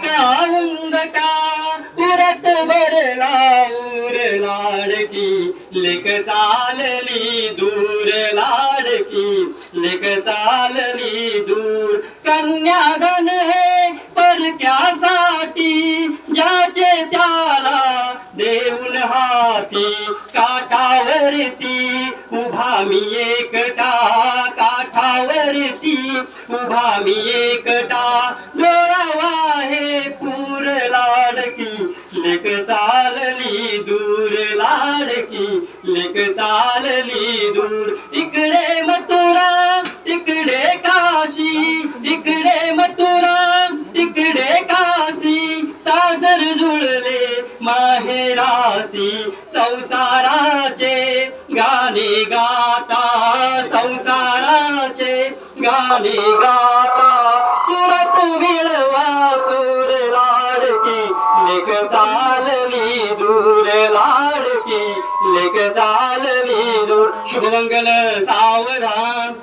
का उरत भरला उर लाडकी लेक चालली दूर लाडकी लेक चालली दूर कन्याधन हे परक्यासाठी ज्याचे त्याला देऊन हाती काठावरती उभा मी एकटा काठावरती उभा मी एकटा डोळावा हे पूर लाडकी लेक चालली दूर लाडकी लेक चालली दूर इकडे मथुरा तिकडे काशी इकडे मथुरा तिकडे काशी सासर जुळले माहेरासी संसाराचे गाणे गाता संसाराचे गाणे गाता सुरत मिळवा सूर लाडकी लेक चालली दूर लाडकी लेक चालली दूर शुभमंगल सावधान